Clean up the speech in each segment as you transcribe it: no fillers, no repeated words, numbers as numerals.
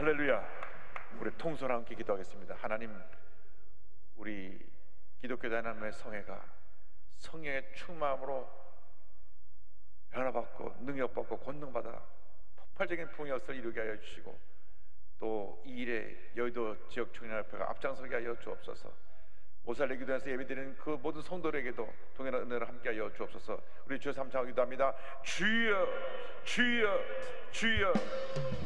할렐루야. 우리 통솔 함께 기도하겠습니다. 하나님, 우리 기독교 하나님의 성회가 성령의 충만함으로 변화받고 능력받고 권능받아 폭발적인 부흥역사를 이루게 하여 주시고, 또 이 일에 여의도 지역 청년협회가 앞장서게 하여 주옵소서. 오살레 기도에서 예배드리는 그 모든 성도들에게도 동일한 은혜를 함께 하여 주옵소서. 우리 주여 삼창 기도합니다. 주여 주여 주여.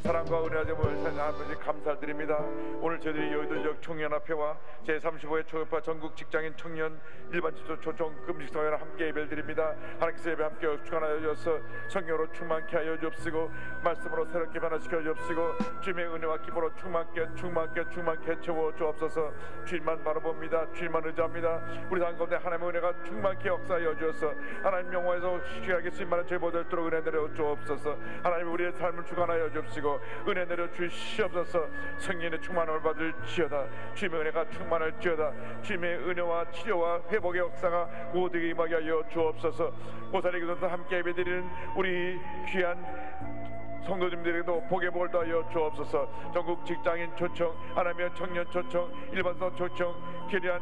사랑과 은혜와 제목을 아버지 감사드립니다. 오늘 저희들이 여의도 지역 청년협회와 제35회 초급파 전국 직장인 청년 일반 초청 금식성회를 함께 예배를 드립니다. 하나님께서 예배 함께 축원하여 주셔서 성령으로 충만케 하여 주옵시고, 말씀으로 새롭게 변화시켜 주옵시고, 주님의 은혜와 기쁨으로 충만케 채워 주옵소서. 주님만 바라봅니다. 주님만 의지합니다. 우리 삶 가운데 하나님의 은혜가 충만케 역사하여 주셔서 하나님 영화에서 쉬하게 쓰임받는 저희 모델도록 은혜 내려 주옵소서. 하나님 우리의 삶을 주관하여 주옵시고 은혜 내려 주시옵소서. 성령의 충만함을 받을지어다. 주님의 은혜가 충만할지어다. 주님의 은혜와 치료와 회복의 역사가 모두에게 임하게 하여 주옵소서. 오살의 기도도 함께 예배드리는 우리 귀한 성도님들에게도 복의 복을 더하여 주옵소서. 전국 직장인 초청, 하나님의 청년 초청, 일반성 초청, 귀한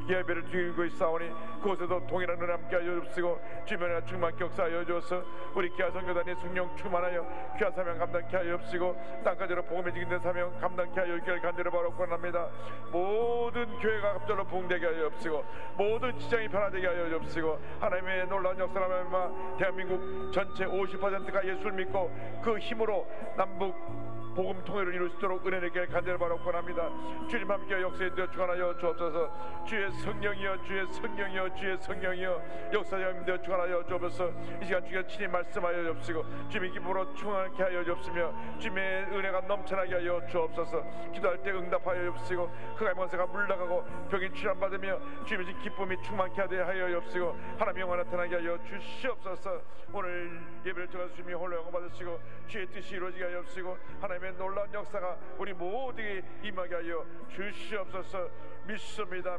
예배를 드리고 있사오니 그곳에도 동일한 은혜 함께 하여 주옵시고, 주변에 충만케 역사하여 주어서 우리 귀한 선교단이 성령 충만하여 귀한 사명 감당케 하여 주옵시고, 땅까지로 복음의 직인된 사명 감당케 하여 주길 간절히 바라고 합니다. 모든 교회가 갑절로 부흥되게 하여 주옵시고, 모든 지장이 변화되게 하여 주옵시고, 하나님의 놀라운 역사를 말미암아 대한민국 전체 50%가 예수를 믿고 그 힘으로 남북 복음 통일을 이룰 수 있도록 은혜 내게 간절히 바라고 합니다. 주님 함께 역사에 되어 주관하여 주옵소서. 주의 성령이여, 주의 성령이여, 주의 성령이여, 역사장님 되어 주관하여 주옵소서. 이 시간 주께 친히 말씀하여 주옵시고, 주님의 기쁨으로 충만케 하여 주옵시며, 주님의 은혜가 넘쳐나게 하여 주옵소서. 기도할 때 응답하여 주옵시고, 흑암의 권세가 물러가고 병이 치료받으며 주님의 기쁨이 충만케 하여 주옵시고, 하나님의 영광 나타나게 하여 주시옵소서. 오늘 예배를 통해서 주님이 홀로 영광 받으시고 주의 뜻이 이루어지게 하여 주옵시고, 하나님의 놀라운 역사가 우리 모두에게 임하게 하여 주시옵소서. 믿습니다.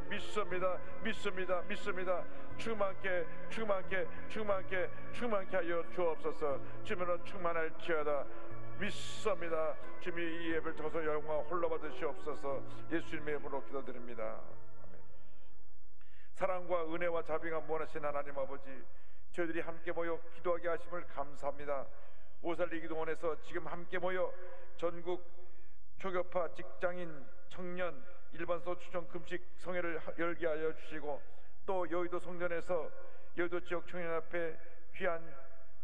충만케 하여 주옵소서. 주님으로 충만할지어다. 믿습니다. 주님이 이 예배를 통해서 영광 홀로 받으시옵소서. 예수님의 이름으로 기도드립니다. 아멘. 사랑과 은혜와 자비가 무한하신 하나님 아버지, 저희들이 함께 모여 기도하게 하심을 감사합니다. 오살리 기도원에서 지금 함께 모여 전국 초교파 직장인 청년 일반소 추천 금식 성회를 열게 하여 주시고, 또 여의도 성전에서 여의도 지역 청년협회 귀한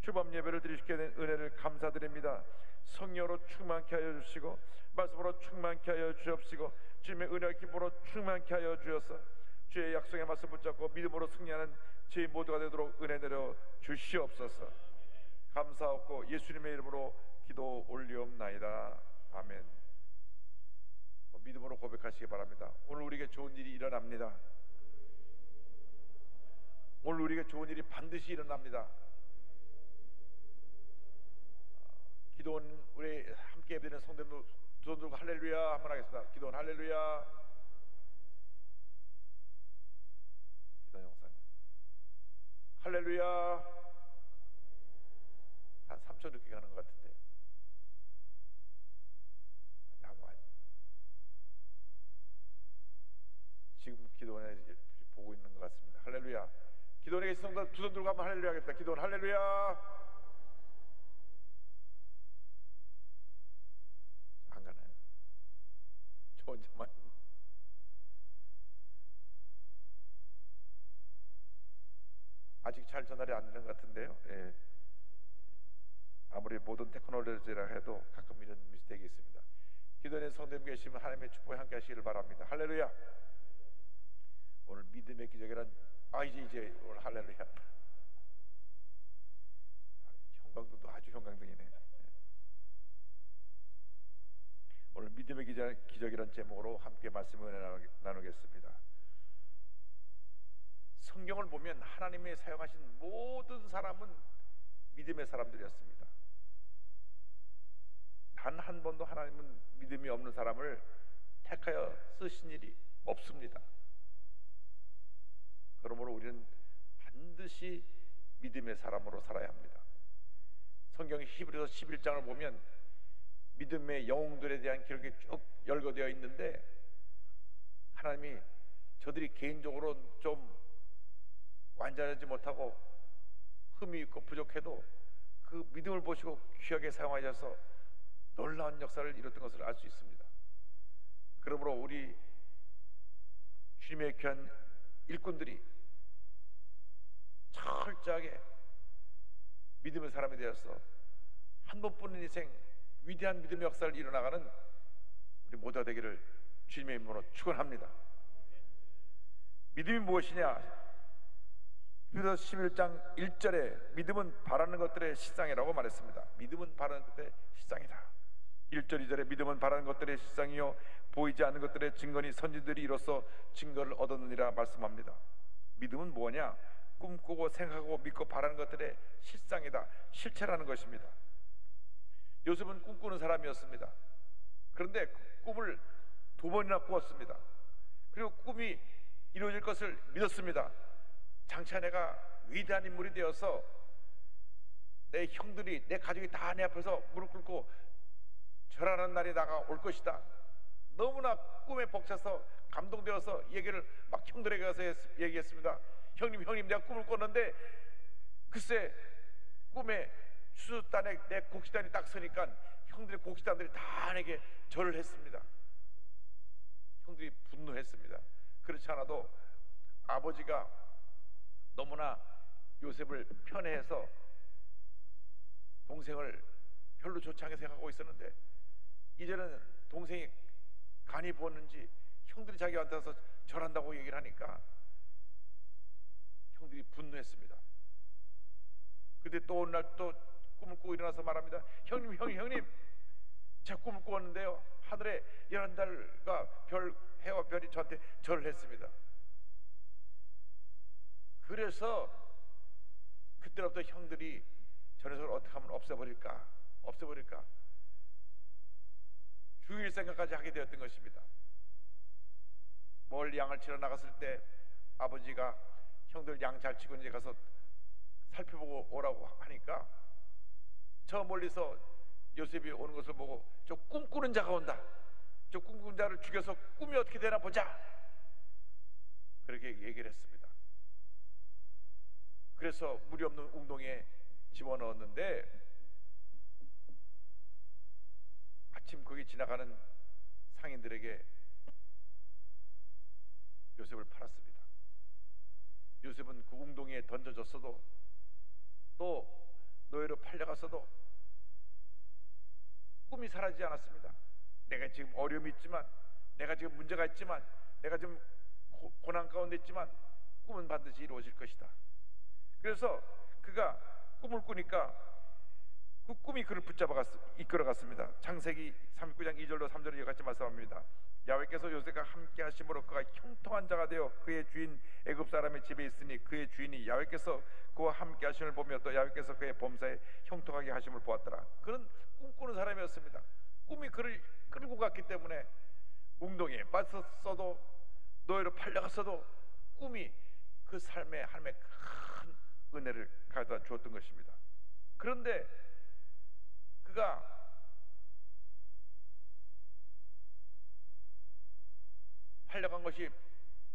주범 예배를 드리시게 된 은혜를 감사드립니다. 성령으로 충만케 하여 주시고, 말씀으로 충만케 하여 주옵시고, 주님의 은혜와 기쁨으로 충만케 하여 주셔서 주의 약속의 말씀 붙잡고 믿음으로 승리하는 저희 모두가 되도록 은혜 내려 주시옵소서. 감사하고 예수님의 이름으로 기도 올리옵나이다. 아멘. 믿음으로 고백하시기 바랍니다. 오늘 우리에게 좋은 일이 일어납니다. 오늘 우리에게 좋은 일이 반드시 일어납니다. 기도원 우리 함께 예배드리는 성도님들 두 손 들고 할렐루야 한번 하겠습니다. 기도원 할렐루야. 기도원 영상님 할렐루야. 한 3초 늦게 가는 것 같은데. 지금 기도원에 보고 있는 것 같습니다. 할렐루야. 기도원에 계신 성도 두 손 들고 한번 할렐루야 하겠습니다. 기도원 할렐루야. 안 가나요? 저 혼자만. 아직 잘 전달이 안 되는 것 같은데요. 예. 아무리 모든 테크놀로지라 해도 가끔 이런 미스테이크가 있습니다. 기도원에 성도님 계시면 하나님의 축복에 함께 하시기를 바랍니다. 할렐루야. 오늘 믿음의 기적이란 이제 오늘 할렐루야. 형광등도 아주 형광등이네. 오늘 믿음의 기적이란 제목으로 함께 말씀을 나누겠습니다. 성경을 보면 하나님이 사용하신 모든 사람은 믿음의 사람들이었습니다. 단 한 번도 하나님은 믿음이 없는 사람을 택하여 쓰신 일이 없습니다. 그러므로 우리는 반드시 믿음의 사람으로 살아야 합니다. 성경 히브리서 11장을 보면 믿음의 영웅들에 대한 기록이 쭉 열거되어 있는데, 하나님이 저들이 개인적으로 좀 완전하지 못하고 흠이 있고 부족해도 그 믿음을 보시고 귀하게 사용하셔서 놀라운 역사를 이뤘던 것을 알 수 있습니다. 그러므로 우리 주님의 귀한 일꾼들이 철저하게 믿음의 사람이 되어서 한 번뿐인 인생 위대한 믿음의 역사를 이뤄나가는 우리 모두가 되기를 주님의 이름으로 축원합니다. 믿음이 무엇이냐? 히브리서 11장 1절에 믿음은 바라는 것들의 실상이라고 말했습니다. 믿음은 바라는 것들의 실상이다. 1절 2절에 믿음은 바라는 것들의 실상이요 보이지 않는 것들의 증거니 선지들이 이로써 증거를 얻었느니라 말씀합니다. 믿음은 뭐냐? 꿈꾸고 생각하고 믿고 바라는 것들의 실상이다, 실체라는 것입니다. 요셉은 꿈꾸는 사람이었습니다. 그런데 꿈을 2번이나 꾸었습니다. 그리고 꿈이 이루어질 것을 믿었습니다. 장차 내가 위대한 인물이 되어서 내 형들이, 내 가족이 다 내 앞에서 무릎 꿇고 절하는 날이 다가올 것이다. 너무나 꿈에 벅차서 감동되어서 얘기를 막 형들에게 가서 얘기했습니다. 형님 내가 꿈을 꿨는데 글쎄 꿈에 수수단에 내 곡식단이 딱 서니까 형들의 곡식단들이 다 내게 절을 했습니다. 형들이 분노했습니다. 그렇지 않아도 아버지가 너무나 요셉을 편애해서 동생을 별로 좋지 않게 생각하고 있었는데, 이제는 동생이 간이 부었는지 형들이 자기한테 와서 절한다고 얘기를 하니까 형들이 분노했습니다. 근데 또 어느 날 또 꿈을 꾸고 일어나서 말합니다. 형님 제가 꿈을 꾸었는데요, 하늘에 11달과 별, 해와 별이 저한테 절을 했습니다. 그래서 그때부터 형들이 저 녀석을 어떻게 하면 없애버릴까 죽일 생각까지 하게 되었던 것입니다. 멀리 양을 치러 나갔을 때 아버지가 형들 양 잘 치고 이제 가서 살펴보고 오라고 하니까 저 멀리서 요셉이 오는 것을 보고 저 꿈꾸는 자가 온다, 저 꿈꾸는 자를 죽여서 꿈이 어떻게 되나 보자, 그렇게 얘기를 했습니다. 그래서 물이 없는 웅덩이에 집어넣었는데 마침 거기 지나가는 상인들에게 요셉을 팔았습니다. 요셉은 그 웅덩이에 던져졌어도 또 노예로 팔려갔어도 꿈이 사라지지 않았습니다. 내가 지금 어려움이 있지만, 내가 지금 문제가 있지만, 내가 지금 고난 가운데 있지만 꿈은 반드시 이루어질 것이다. 그래서 그가 꿈을 꾸니까 그 꿈이 그를 붙잡아 이끌어갔습니다. 창세기 39장 2절로 3절을 이어같이 말씀합니다. 야훼께서 요셉과 함께 하심으로 그가 형통한 자가 되어 그의 주인 애굽 사람의 집에 있으니 그의 주인이 야훼께서 그와 함께 하심을 보며 또 야훼께서 그의 범사에 형통하게 하심을 보았더라. 그는 꿈꾸는 사람이었습니다. 꿈이 그를 끌고 갔기 때문에 웅덩이에 빠졌어도 노예로 팔려갔어도 꿈이 그 삶의 하나님의 큰 은혜를 가져다 주었던 것입니다. 그런데 그가 팔려간 것이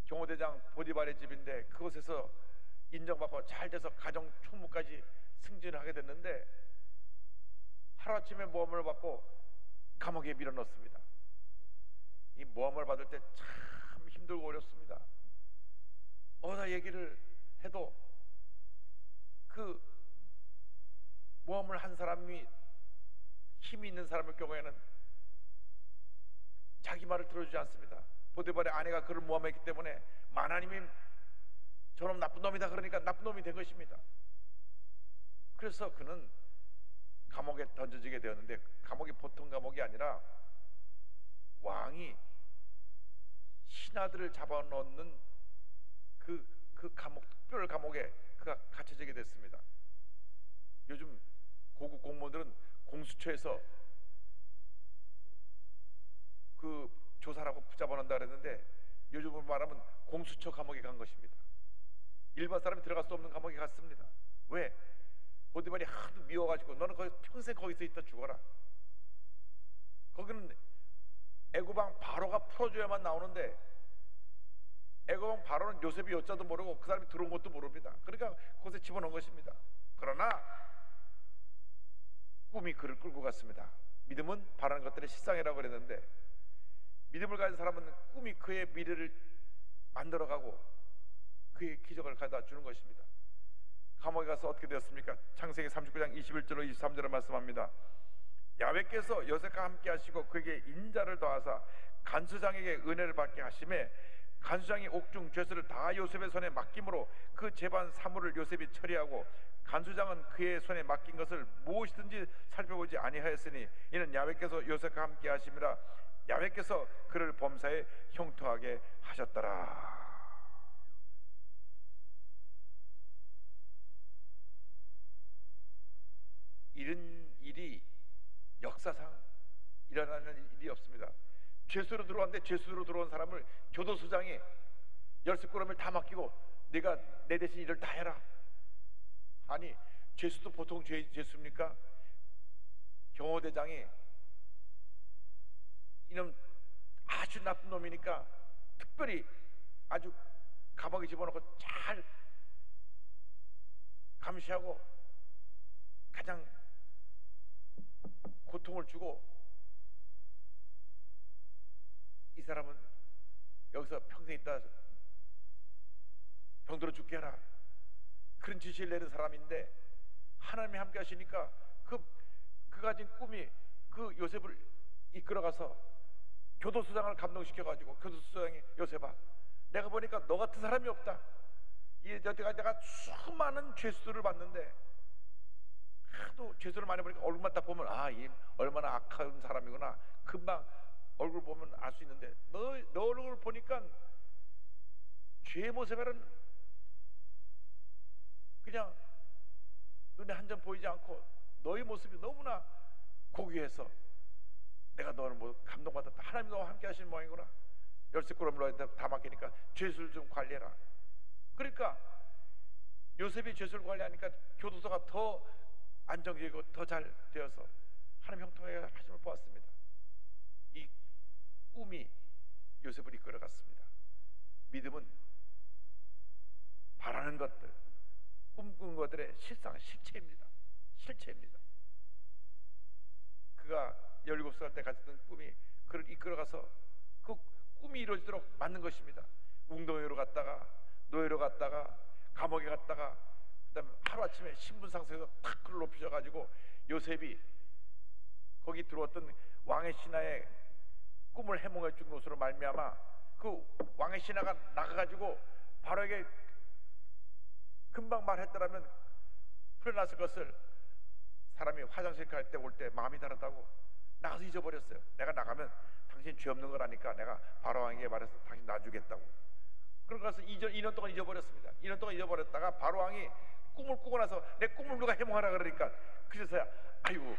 경호대장 보디발의 집인데 그곳에서 인정받고 잘 돼서 가정 총무까지 승진을 하게 됐는데 하루아침에 모함을 받고 감옥에 밀어넣습니다. 이 모함을 받을 때 참 힘들고 어렵습니다. 어디다 얘기를 해도 그 모함을 한 사람이 힘이 있는 사람의 경우에는 자기 말을 들어주지 않습니다. 보디발의 아내가 그를 모함했기 때문에 하나님이 저놈 나쁜 놈이다 그러니까 나쁜 놈이 된 것입니다. 그래서 그는 감옥에 던져지게 되었는데 감옥이 보통 감옥이 아니라 왕이 신하들을 잡아넣는 그 감옥, 특별 감옥에 그가 갇혀지게 됐습니다. 요즘 고급 공무원들은 공수처에서 그 조사라고 붙잡아놓는다 그랬는데 요즘으로 말하면 공수처 감옥에 간 것입니다. 일반 사람이 들어갈 수 없는 감옥에 갔습니다. 왜? 보디발이 하도 미워가지고 너는 거기 평생 거기서 있다 죽어라. 거기는 애굽왕 바로가 풀어줘야만 나오는데 애굽왕 바로는 요셉이 여자도 모르고 그 사람이 들어온 것도 모릅니다. 그러니까 거기서 집어넣은 것입니다. 그러나 꿈이 그를 끌고 갔습니다. 믿음은 바라는 것들의 실상이라고 그랬는데, 믿음을 가진 사람은 꿈이 그의 미래를 만들어가고 그의 기적을 가져다 주는 것입니다. 감옥에 가서 어떻게 되었습니까? 창세기 39장 21절로 23절을 말씀합니다. 야훼께서 요셉과 함께 하시고 그에게 인자를 더하사 간수장에게 은혜를 받게 하심에 간수장이 옥중 죄수를 다 요셉의 손에 맡김으로 그 재반 사물을 요셉이 처리하고 간수장은 그의 손에 맡긴 것을 무엇이든지 살펴보지 아니하였으니 이는 야훼께서 요셉과 함께 하심이라. 야훼께서 그를 범사에 형통하게 하셨더라. 이런 일이 역사상 일어나는 일이 없습니다. 죄수로 들어왔는데 죄수로 들어온 사람을 교도소장이 열쇠꾸러미를 다 맡기고 네가 내 대신 일을 다 해라. 아니, 죄수도 보통 죄수입니까? 경호대장이 이놈 아주 나쁜 놈이니까 특별히 아주 감옥에 집어넣고 잘 감시하고 가장 고통을 주고 이 사람은 여기서 평생 있다 병들어 죽게 하라, 그런 지시를 내린 사람인데 하나님이 함께 하시니까 그 가진 꿈이 그 요셉을 이끌어가서 교도소장을 감동시켜가지고 교도소장이 요셉아, 내가 보니까 너 같은 사람이 없다. 내가 수많은 죄수들을 봤는데 하도 죄수를 많이 보니까 얼굴만 딱 보면 이 얼마나 악한 사람이구나 금방 얼굴 보면 알 수 있는데 너 얼굴 보니까 죄의 모습에는 그냥 눈에 한 점 보이지 않고 너의 모습이 너무나 고귀해서 내가 너를 뭐 감동받았다. 하나님 너와 함께 하시는 모양이구나. 열쇠꾸러미로 다 맡기니까 죄수를 좀 관리해라. 그러니까 요셉이 죄수를 관리하니까 교도소가 더 안정적이고 더 잘 되어서 하나님 형통하게 하심을 보았습니다. 이 꿈이 요셉을 이끌어갔습니다. 믿음은 바라는 것들, 꿈꾼 것들의 실체입니다. 그가 17살 때 가졌던 꿈이 그를 이끌어가서 그 꿈이 이루어지도록 만든 것입니다. 웅덩이로 갔다가 노예로 갔다가 감옥에 갔다가 그다음에 하루아침에 신분상석에서 탁 그를 높이셔가지고 요셉이 거기 들어왔던 왕의 신하의 꿈을 해몽해 준 것으로 말미암아 그 왕의 신하가 나가가지고 바로에게 금방 말했더라면 풀어났을 것을 사람이 화장실 갈 때 올 때 마음이 다르다고 나가서 잊어버렸어요. 내가 나가면 당신 죄 없는 거라니까 내가 바로 왕에게 말해서 당신 놔주겠다고. 그러고서 2년 동안 잊어버렸습니다. 2년 동안 잊어버렸다가 바로 왕이 꿈을 꾸고 나서 내 꿈을 누가 해몽하라 그러니까 그제서야 아이고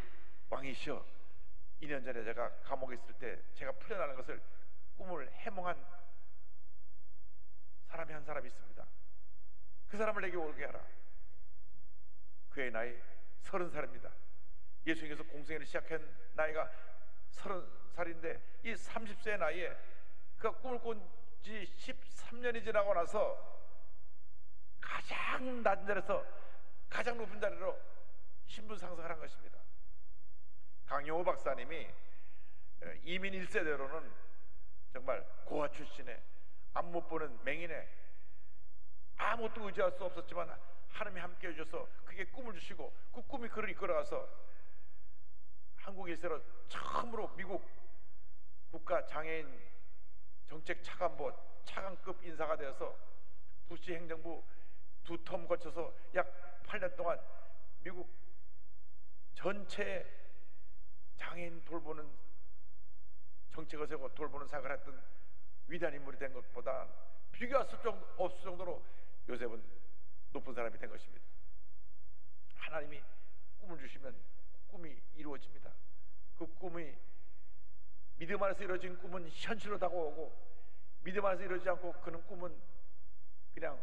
왕이시여, 2년 전에 제가 감옥에 있을 때 제가 풀려나는 것을 꿈을 해몽한 사람이 한 사람이 있습니다. 그 사람을 내게 오게 하라. 그의 나이 30살입니다. 예수님께서 공생애를 시작한 나이가 30살인데 이 30세의 나이에 그가 꿈을 꾼 지 13년이 지나고 나서 가장 낮은 자리에서 가장 높은 자리로 신분 상승을 한 것입니다. 강용호 박사님이 이민 1세대로는 정말 고아 출신의 앞 못 보는 맹인의 아무것도 의지할 수 없었지만 하나님이 함께 해주셔서 그게 꿈을 주시고 그 꿈이 그를 이끌어가서 한국 일세로 처음으로 미국 국가 장애인 정책 차관급 인사가 되어서 부시 행정부 2텀 거쳐서 약 8년 동안 미국 전체 장애인 돌보는 정책을 세우고 돌보는 사역을 했던 위대한 인물이 된 것보다 비교할 수 없을 정도로 요셉은 높은 사람이 된 것입니다. 하나님이 꿈을 주시면 꿈이 이루어집니다. 그 꿈이 믿음 안에서 이루어진 꿈은 현실로 다가오고 믿음 안에서 이루어지지 않고 그는 꿈은 그냥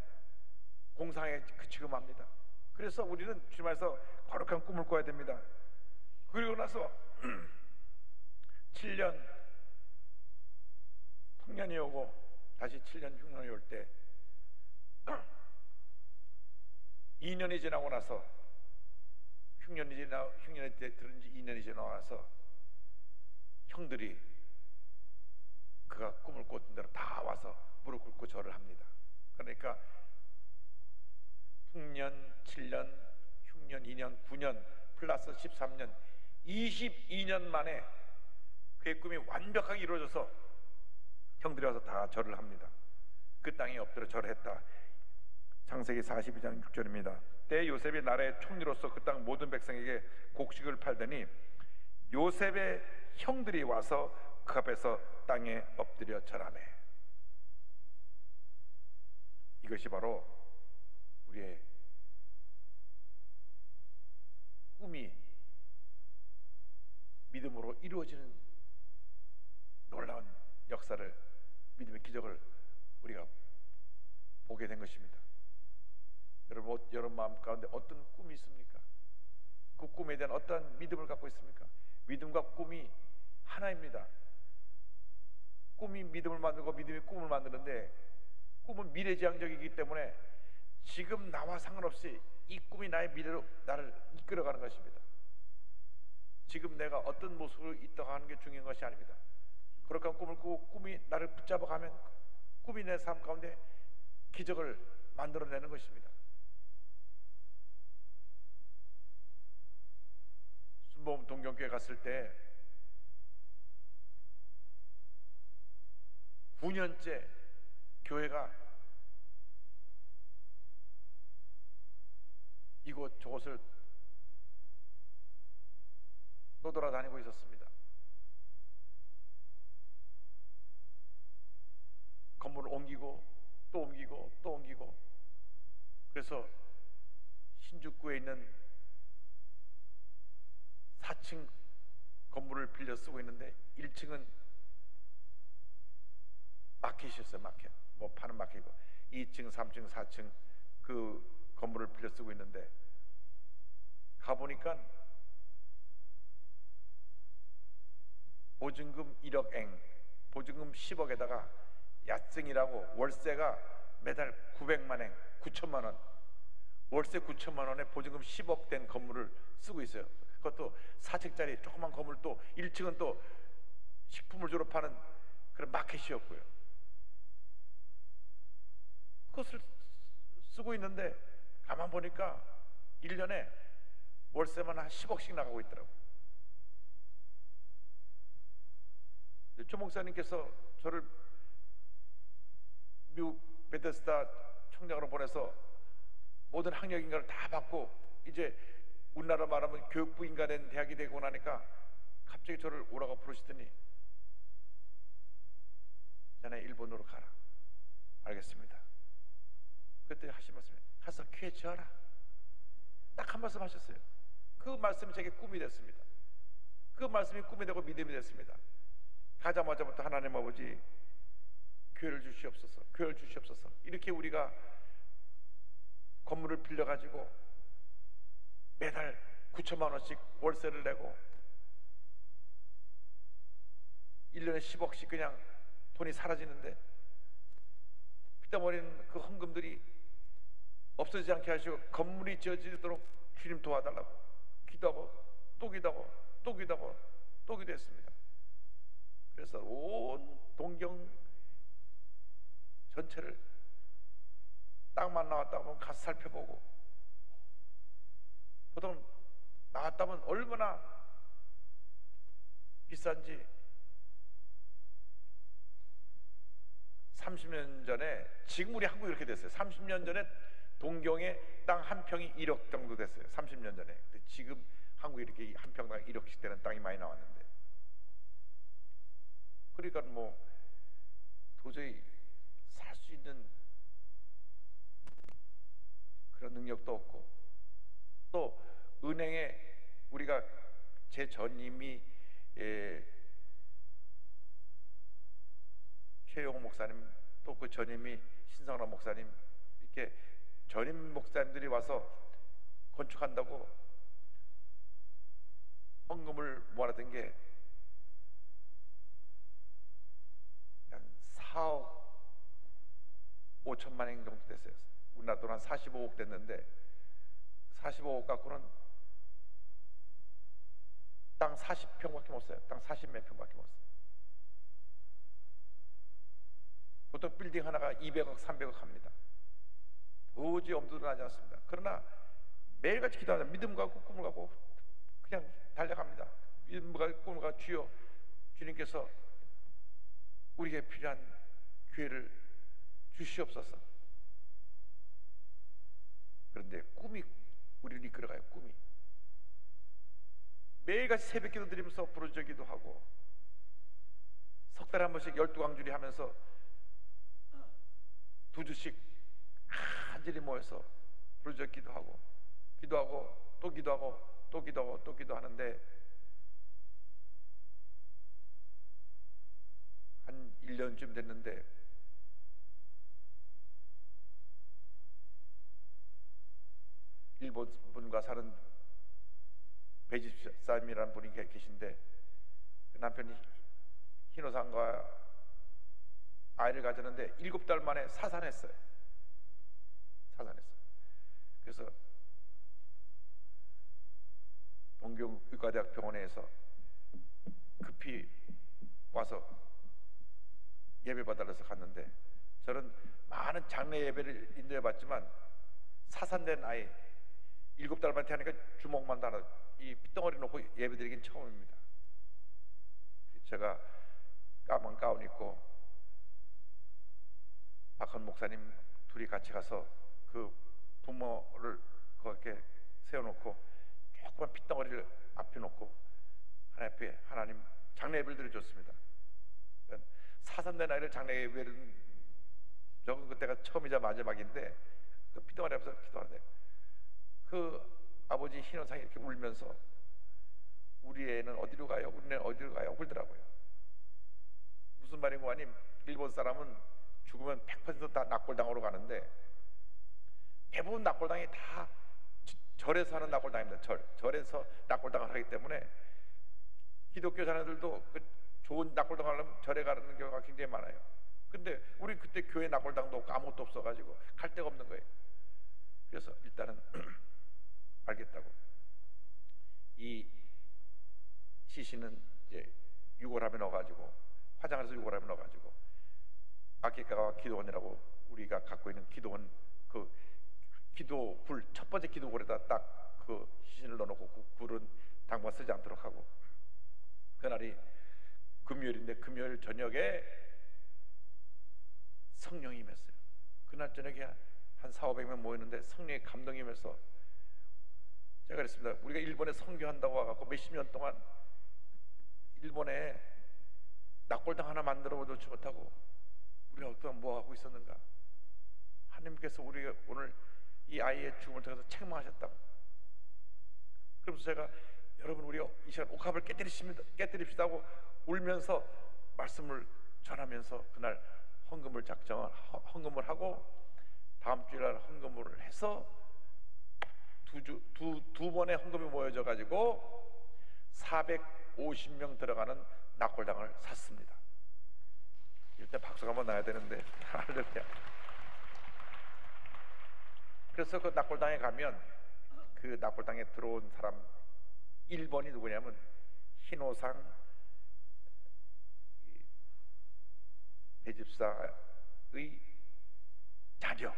공상에 그치고 맙니다. 그래서 우리는 주님께서 거룩한 꿈을 꿔야 됩니다. 그리고 나서 7년 풍년이 오고 다시 7년 흉년이 올 때 2년이 지나고 나서 흉년이 때 들은 지 2년이 지나고 나서 형들이 그가 꿈을 꿨던 대로 다 와서 무릎 꿇고 절을 합니다. 그러니까 풍년 7년, 흉년 2년, 9년 플러스 13년 22년 만에 그의 꿈이 완벽하게 이루어져서 형들이 와서 다 절을 합니다. 그 땅에 엎드려 절했다. 창세기 42장 6절입니다. 때 요셉이 나라의 총리로서 그 땅 모든 백성에게 곡식을 팔더니 요셉의 형들이 와서 그 앞에서 땅에 엎드려 절하매. 이것이 바로 우리의 꿈이 믿음으로 이루어지는 놀라운 역사를, 믿음의 기적을 우리가 보게 된 것입니다. 여러분 마음 가운데 어떤 꿈이 있습니까? 그 꿈에 대한 어떤 믿음을 갖고 있습니까? 믿음과 꿈이 하나입니다. 꿈이 믿음을 만들고 믿음이 꿈을 만드는데, 꿈은 미래지향적이기 때문에 지금 나와 상관없이 이 꿈이 나의 미래로 나를 이끌어가는 것입니다. 지금 내가 어떤 모습으로 있다고 하는 게 중요한 것이 아닙니다. 그렇게 꿈을 꾸고 꿈이 나를 붙잡아가면 꿈이 내 삶 가운데 기적을 만들어내는 것입니다. 순복음 동경교회 갔을 때 9년째 교회가 이곳 저곳을 떠돌아다니고 있었습니다. 건물을 옮기고 또 옮기고 또 옮기고, 그래서 신주쿠에 있는 4층 건물을 빌려 쓰고 있는데 1층은 마켓이었어요. 마켓, 뭐 파는 마켓이고, 2층, 3층, 4층 그 건물을 빌려 쓰고 있는데 가보니까 보증금 1억엔, 보증금 10억에다가 야증이라고 월세가 매달 900만엔, 9천만 원, 월세 9천만 원에 보증금 10억 된 건물을 쓰고 있어요. 그것도 4층짜리 조그만 건물, 또 1층은 또 식품을 주로 파는 그런 마켓이었고요. 그것을 쓰고 있는데 가만 보니까 1년에 월세만 한 10억씩 나가고 있더라고요. 조 목사님께서 저를 미국 베데스다 총장으로 보내서 모든 학력 인가를 다 받고 이제 우리나라 말하면 교육부 인가 된 대학이 되고 나니까 갑자기 저를 오라고 부르시더니 자네 일본으로 가라. 알겠습니다. 그때 하신 말씀이 가서 귀에 지어라. 딱 한 말씀 하셨어요. 그 말씀이 제게 꿈이 됐습니다. 그 말씀이 꿈이 되고 믿음이 됐습니다. 가자마자부터 하나님 아버지 교회를 주시옵소서, 교회를 주시옵소서. 이렇게 우리가 건물을 빌려가지고 매달 9천만 원씩 월세를 내고 1년에 10억씩 그냥 돈이 사라지는데, 피땀 흘리는 그 헌금들이 없어지지 않게 하시고 건물이 지어지도록 주님 도와달라고 기도하고 또 기도하고 또 기도하고 또 기도했습니다. 그래서 온 동경 전체를 땅만 나왔다 하면 가서 살펴보고, 보통 나왔다면 얼마나 비싼지 30년 전에, 지금 우리 한국이 이렇게 됐어요. 30년 전에 동경의 땅 한 평이 1억 정도 됐어요. 30년 전에. 근데 지금 한국이 이렇게 한 평당 1억씩 되는 땅이 많이 나왔는데, 그러니까 뭐 도저히 살 수 있는 그런 능력도 없고, 또 은행에 우리가 제 전임이 최영호 목사님, 또 그 전임이 신성라 목사님, 이렇게 전임 목사님들이 와서 건축한다고 헌금을 모아놨던 게 4억 5천만 행 정도 됐어요. 우리나라 돈 한 45억 됐는데 45억 갖고는 땅 40평밖에 못 써요. 땅 40몇 평밖에 못 써요. 보통 빌딩 하나가 200억, 300억 합니다. 도저히 엄두도 나지 않습니다. 그러나 매일같이 기도합니다. 믿음 갖고 꿈을 갖고 그냥 달려갑니다. 믿음과 꿈을 갖고 주여, 주님께서 우리에게 필요한 기회를 주시옵소서. 그런데 꿈이 우리를 이끌어가요. 꿈이 매일같이 새벽 기도 드리면서 부르짖기도 하고 석 달에 한 번씩 12강주리 하면서 2주씩 한절히 모여서 부르짖기도 하고 기도하고 또 기도하고 또 기도하고 또 기도하는데 한 1년쯤 됐는데 일본 분과 사는 배집사님이라는 분이 계신데 그 남편이 히노산과 아이를 가졌는데 7달 만에 사산했어요. 그래서 동경의과대학 병원에서 급히 와서 예배 받으러서 갔는데 저는 많은 장례 예배를 인도해 봤지만 사산된 아이 7달 만에 하니까 주먹만 달아 이 핏덩어리 놓고 예배 드리긴 처음입니다. 제가 까만 가운 입고 박헌 목사님 둘이 같이 가서 그 부모를 그렇게 세워놓고 조그만 핏덩어리를 앞에 놓고 하나님 앞에 하나님 장례 예배를 드려줬습니다. 사산된 아이를 장례 예배는 저건 그때가 처음이자 마지막인데 그 핏덩어리 앞에서 기도하는데 그 아버지 희노상이 이렇게 울면서 우리 애는 어디로 가요? 우리 애는 어디로 가요? 울더라고요. 무슨 말인고 하니 일본 사람은 죽으면 100%다 낙골당으로 가는데 대부분 낙골당이 다 절에서 하는 낙골당입니다. 절에서 낙골당을 하기 때문에 기독교 자녀들도 그 좋은 낙골당 하려면 절에 가는 경우가 굉장히 많아요. 근데 우리 그때 교회 낙골당도 없고 아무것도 없어가지고 갈 데가 없는 거예요. 그래서 일단은 알겠다고 이 시신은 이제 유골함에 넣어가지고 화장해서 유골함에 넣어가지고 악기가와 기도원이라고 우리가 갖고 있는 기도원 그 기도 불 첫 번째 기도골에다 딱 그 시신을 넣어놓고 그 불은 당분 쓰지 않도록 하고 그날이 금요일인데 금요일 저녁에 성령이 임했어요. 그날 저녁에 한 400~500명 모였는데 성령의 감동이 임해서 제가 그랬습니다. 우리가 일본에 선교한다고 와갖고 몇십 년 동안 일본에 낙골당 하나 만들어 보지 못하고 우리가 그동안 뭐 하고 있었는가? 하나님께서 우리가 오늘 이 아이의 죽음을 통해서 책망하셨다고. 그러면서 제가 여러분 우리가 이 시간 옥합을 깨뜨립시다고 울면서 말씀을 전하면서 그날 헌금을 하고 다음 주일날 헌금을 해서 두 번의 헌금이 모여져 가지고 450명 들어가는 낙골당을 샀습니다. 이때 박수가 한번 나야 되는데 할렐루야. 그래서 그 낙골당에 가면 그 낙골당에 들어온 사람 1번이 누구냐면 희노상 배집사의 자녀의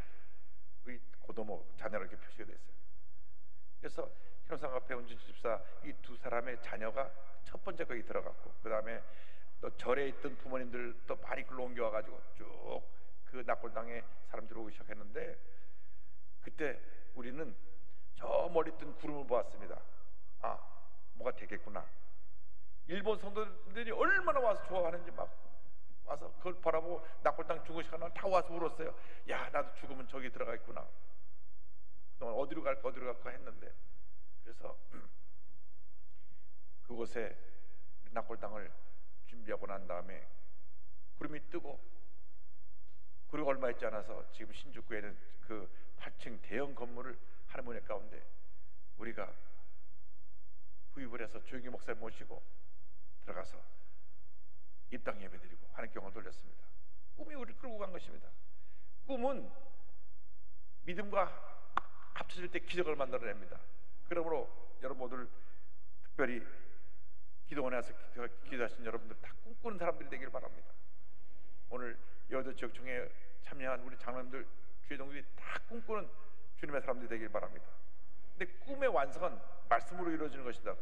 고도모 자녀로 이렇게 표시가 됐어요. 그래서 희노상 앞에 온 집사 이 두 사람의 자녀가 첫 번째 거기 들어갔고 그 다음에 또 절에 있던 부모님들 또 많이 글로 옮겨와가지고 쭉 그 낙골당에 사람들이 오기 시작했는데 그때 우리는 저 멀리 있던 구름을 보았습니다. 아, 뭐가 되겠구나. 일본 성도들이 얼마나 와서 좋아하는지 막 와서 그걸 바라보고 낙골당 죽은 시간에 다 와서 울었어요. 야, 나도 죽으면 저기 들어가겠구나. 그동안 어디로 갈까 했는데 그래서 그곳에 낙골당을 준비하고 난 다음에 구름이 뜨고 그리고 얼마 있지 않아서 지금 신주쿠에는 그 8층 대형 건물을 하나님 가운데 우리가 구입을 해서 조용히 목사님 모시고 들어가서 입당 예배드리고 하나님께 영광을 돌렸습니다. 꿈이 우리를 끌고 간 것입니다. 꿈은 믿음과 합쳐질 때 기적을 만들어냅니다. 그러므로 여러분 모두 특별히 기도원에서 기도하신 여러분들 다 꿈꾸는 사람들이 되길 바랍니다. 오늘 여의도 지역총회에 참여한 우리 장로님들, 주회동들이 다 꿈꾸는 주님의 사람들이 되길 바랍니다. 근데 꿈의 완성은 말씀으로 이루어지는 것이다.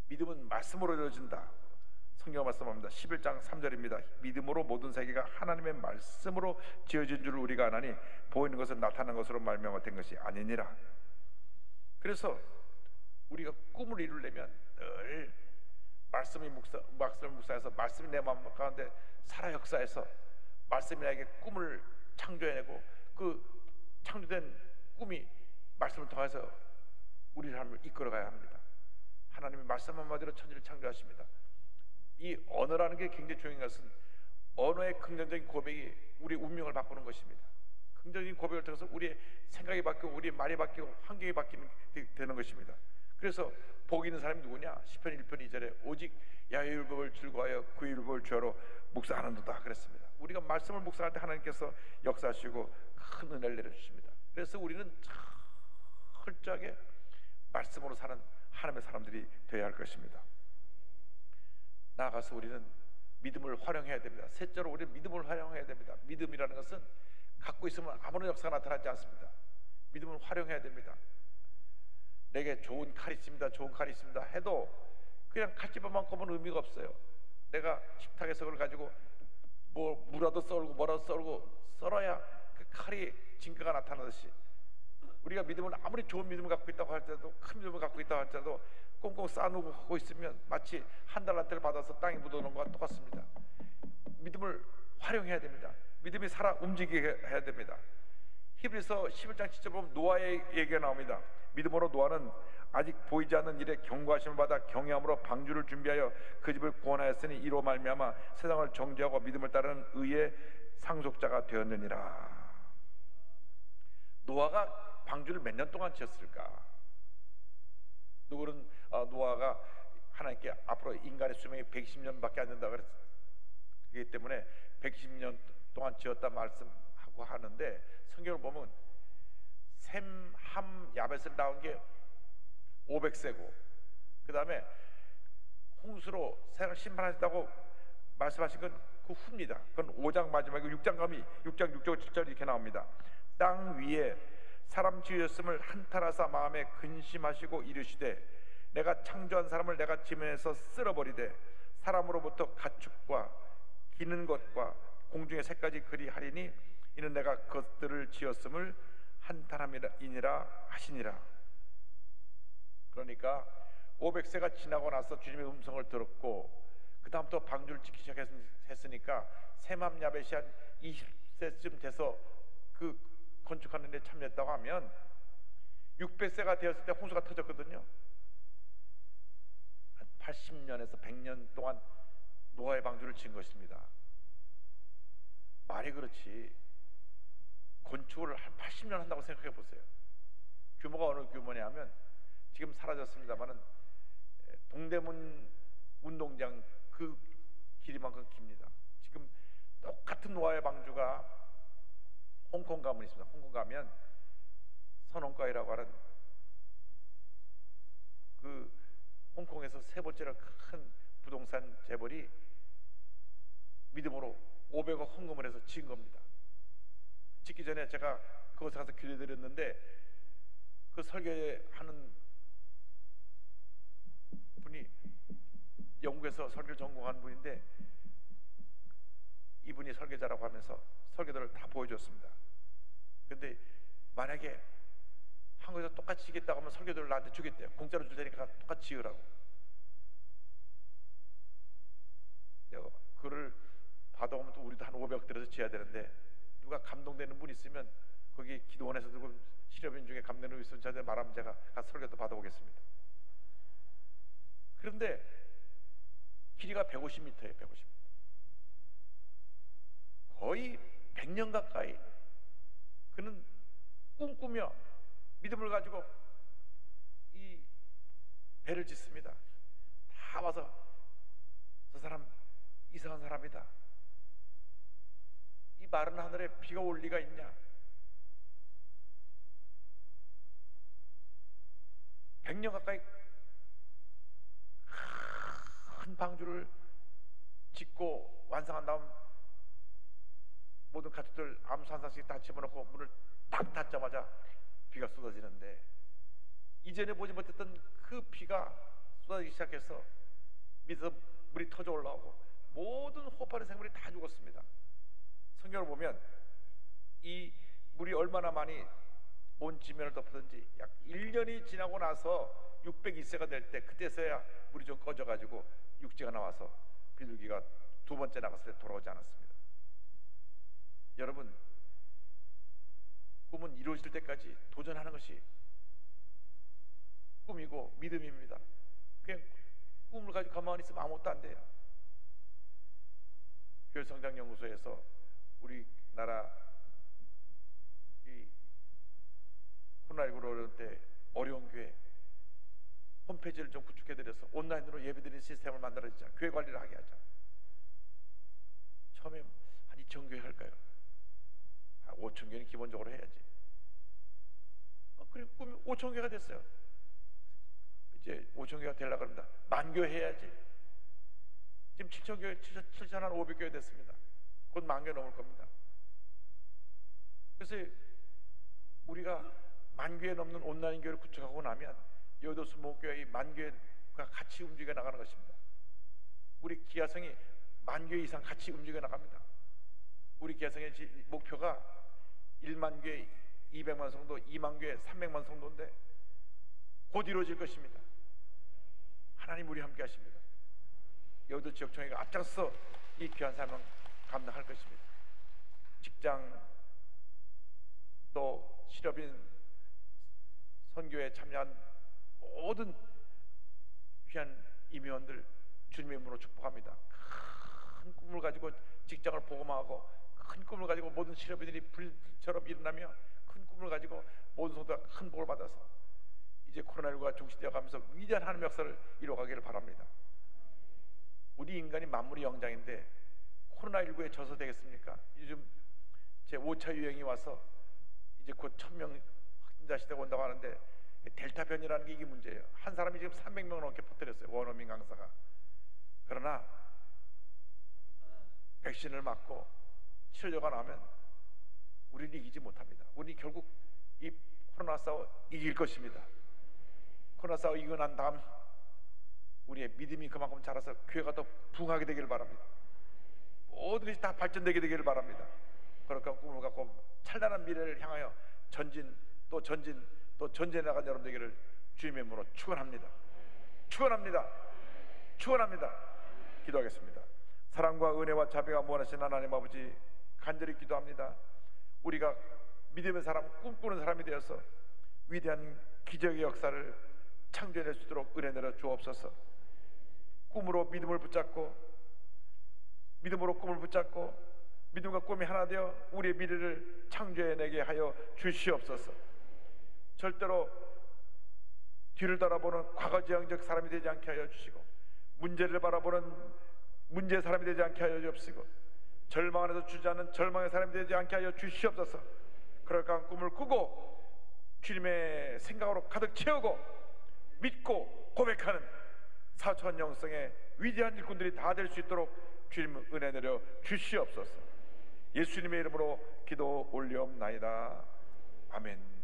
믿음은 말씀으로 이루어진다. 성경 말씀합니다. 11장 3절입니다. 믿음으로 모든 세계가 하나님의 말씀으로 지어진 줄 우리가 아나니 보이는 것은 나타난 것으로 말미암아 된 것이 아니니라. 그래서 우리가 꿈을 이루려면 늘 말씀을 묵상해서 말씀이 내 마음 가운데 살아 역사해서 말씀이 나에게 꿈을 창조해내고 그 창조된 꿈이 말씀을 통해서 우리 삶을 이끌어가야 합니다. 하나님이 말씀 한마디로 천지를 창조하십니다. 이 언어라는 게 굉장히 중요한 것은 언어의 긍정적인 고백이 우리 운명을 바꾸는 것입니다. 긍정적인 고백을 통해서 우리의 생각이 바뀌고 우리의 말이 바뀌고 환경이 바뀌는 되는 것입니다. 그래서 복 있는 사람이 누구냐? 시편 1편 2절에 오직 야훼 율법을 즐거워하여 그 율법을 주야로 묵상하는도다 그랬습니다. 우리가 말씀을 묵상할 때 하나님께서 역사하시고 큰 은혜를 내려주십니다. 그래서 우리는 철저하게 말씀으로 사는 하나님의 사람들이 되어야 할 것입니다. 나아가서 우리는 믿음을 활용해야 됩니다. 셋째로 우리는 믿음을 활용해야 됩니다. 믿음이라는 것은 갖고 있으면 아무런 역사가 나타나지 않습니다. 믿음을 활용해야 됩니다. 내게 좋은 칼이 있습니다, 좋은 칼이 있습니다 해도 그냥 칼집만큼은 의미가 없어요. 내가 식탁에서 그걸 가지고 뭐 무라도 썰고 뭐라도 썰어야 그 칼이 진가가 나타나듯이 우리가 믿음을 아무리 좋은 믿음을 갖고 있다고 할지라도 큰 믿음을 갖고 있다고 할지라도 꽁꽁 싸놓고 하고 있으면 마치 한 달란트를 받아서 땅에 묻어놓은 것과 똑같습니다. 믿음을 활용해야 됩니다. 믿음이 살아 움직이게 해야 됩니다. 히브리서 11장 7절 보면 노아의 얘기가 나옵니다. 믿음으로 노아는 아직 보이지 않는 일에 경고하심을 받아 경외함으로 방주를 준비하여 그 집을 구원하였으니 이로 말미암아 세상을 정죄하고 믿음을 따르는 의의 상속자가 되었느니라. 노아가 방주를 몇 년 동안 지었을까? 누구는 노아가 하나님께 앞으로 인간의 수명이 120년밖에 안 된다 그랬기 때문에 120년 동안 지었다 말씀하고 하는데 성경을 보면 셈, 함, 야벳을 낳은 게 500세고 그 다음에 홍수로 세상을 심판하신다고 말씀하신 건 그 후입니다. 그건 5장 마지막에 6장 감이 6장 6절 7절 이렇게 나옵니다. 땅 위에 사람 지으셨음을 한탄하사 마음에 근심하시고 이르시되 내가 창조한 사람을 내가 지면에서 쓸어버리되 사람으로부터 가축과 기는 것과 공중의 새까지 그리하리니 이는 내가 그것들을 지었음을 한탄함이니라 하시니라. 그러니까 500세가 지나고 나서 주님의 음성을 들었고 그 다음부터 방주를 짓기 시작했으니까 셈함 야벳이 한 20세쯤 돼서 그 건축하는 데 참여했다고 하면 600세가 되었을 때 홍수가 터졌거든요. 한 80년에서 100년 동안 노아의 방주를 지은 것입니다. 말이 그렇지 건축을 한 80년 한다고 생각해 보세요. 규모가 어느 규모냐 하면 지금 사라졌습니다만은 동대문 운동장 그 길이만큼 깁니다. 지금 똑같은 노아의 방주가 홍콩 가면 있습니다. 홍콩 가면 선홍가이라고 하는 그 홍콩에서 세 번째로 큰 부동산 재벌이 믿음으로 500억 헌금을 해서 지은 겁니다. 짓기 전에 제가 그곳에 가서 기도드렸는데 그 설계하는 분이 영국에서 설계를 전공한 분인데 이분이 설계자라고 하면서 설계도를 다 보여줬습니다. 근데 만약에 한국에서 똑같이 지겠다고 하면 설계도를 나한테 주겠대요. 공짜로 줄 테니까 똑같이 지으라고. 내가 그를 받아오면 또 우리도 한 500억 들여서 지어야 되는데 누가 감동되는 분 있으면 거기 기도원에서 들고 실업인 중에 감동되는 분 있으면 저한테 말하면 제가 가서 설계도 받아오겠습니다. 그런데 길이가 150m예요. 150m. 거의 100년 가까이 그는 꿈꾸며 믿음을 가지고 이 배를 짓습니다. 다 와서 저 사람 이상한 사람이다. 마른 하늘에 비가 올 리가 있냐? 100년 가까이 큰 방주를 짓고 완성한 다음 모든 가축들 암수 한 쌍씩 다 집어넣고 문을 딱 닫자마자 비가 쏟아지는데, 이전에 보지 못했던 그 비가 쏟아지기 시작해서 밑에서 물이 터져 올라오고 모든 호흡하는 생물이 다 죽었습니다. 성경을 보면 이 물이 얼마나 많이 온 지면을 덮었는지, 약 1년이 지나고 나서 602세가 될 때, 그때서야 물이 좀 꺼져가지고 육지가 나와서 비둘기가 두 번째 나갔을 때 돌아오지 않았습니다. 여러분, 꿈은 이루어질 때까지 도전하는 것이 꿈이고 믿음입니다. 그냥 꿈을 가지고 가만히 있으면 아무것도 안 돼요. 교회성장연구소에서 우리나라 이 코로나19로 어려울 때 어려운 교회 홈페이지를 좀 구축해드려서 온라인으로 예배드리는 시스템을 만들어주자. 교회 관리를 하게 하자. 처음에 한 2천 교회 할까요? 5천 교회는 기본적으로 해야지. 그리고 꿈이 5천 교회가 됐어요. 이제 5천 교회가 되려고 합니다. 10,000교회 해야지. 지금 7천 교회, 7,500교회 됐습니다. 곧 10,000교회 넘을 겁니다. 그래서 우리가 10,000교회 넘는 온라인 교회를 구축하고 나면 여의도 수목교회의 10,000교회가 같이 움직여 나가는 것입니다. 우리 기아성이 10,000교회 이상 같이 움직여 나갑니다. 우리 기아성의 목표가 10,000교회, 200만 성도, 20,000교회, 300만 성도인데 곧 이루어질 것입니다. 하나님 우리 함께 하십니다. 여의도 지역총회가 앞장서 이 귀한 사명을 감당할 것입니다. 직장 또 실업인 선교에 참여한 모든 귀한 임의원들 주님의 이름으로 축복합니다. 큰 꿈을 가지고 직장을 복음화하고, 큰 꿈을 가지고 모든 실업인들이 불처럼 일어나며, 큰 꿈을 가지고 모든 성도가 큰 복을 받아서 이제 코로나19가 종식되어 가면서 위대한 하나님의 역사를 이루어가기를 바랍니다. 우리 인간이 만물의 영장인데 코로나19에 져서 되겠습니까? 요즘 제 5차 유행이 와서 이제 곧 1,000명 확진자 시대가 온다고 하는데, 델타 변이라는 게 이게 문제예요. 한 사람이 지금 300명을 넘게 퍼뜨렸어요, 원어민 강사가. 그러나 백신을 맞고 치료제가 나오면 우리는 이기지 못합니다. 우리 결국 이 코로나 싸워 이길 것입니다. 코로나 싸워 이기고 난 다음 우리의 믿음이 그만큼 자라서 교회가 더 부흥하게 되기를 바랍니다. 모든 것이 다 발전되게 되기를 바랍니다. 그러니까 꿈을 갖고 찬란한 미래를 향하여 전진 또 전진 또 전진해 나간 여러분 되기를 주님의 이름으로 축원합니다. 축원합니다. 축원합니다. 기도하겠습니다. 사랑과 은혜와 자비가 무한하신 하나님 아버지, 간절히 기도합니다. 우리가 믿음의 사람, 꿈꾸는 사람이 되어서 위대한 기적의 역사를 창조해낼 수 있도록 은혜 내려 주옵소서. 꿈으로 믿음을 붙잡고, 믿음으로 꿈을 붙잡고, 믿음과 꿈이 하나 되어 우리의 미래를 창조해내게 하여 주시옵소서. 절대로 뒤를 돌아보는 과거지향적 사람이 되지 않게 하여 주시고, 문제를 바라보는 문제의 사람이 되지 않게 하여 주옵시고, 절망 안에서 주지 않는 절망의 사람이 되지 않게 하여 주시옵소서. 그럴까 꿈을 꾸고 주님의 생각으로 가득 채우고 믿고 고백하는 사천 영성의 위대한 일꾼들이 다 될 수 있도록 주님 은혜 내려 주시옵소서. 예수님의 이름으로 기도 올리옵나이다. 아멘.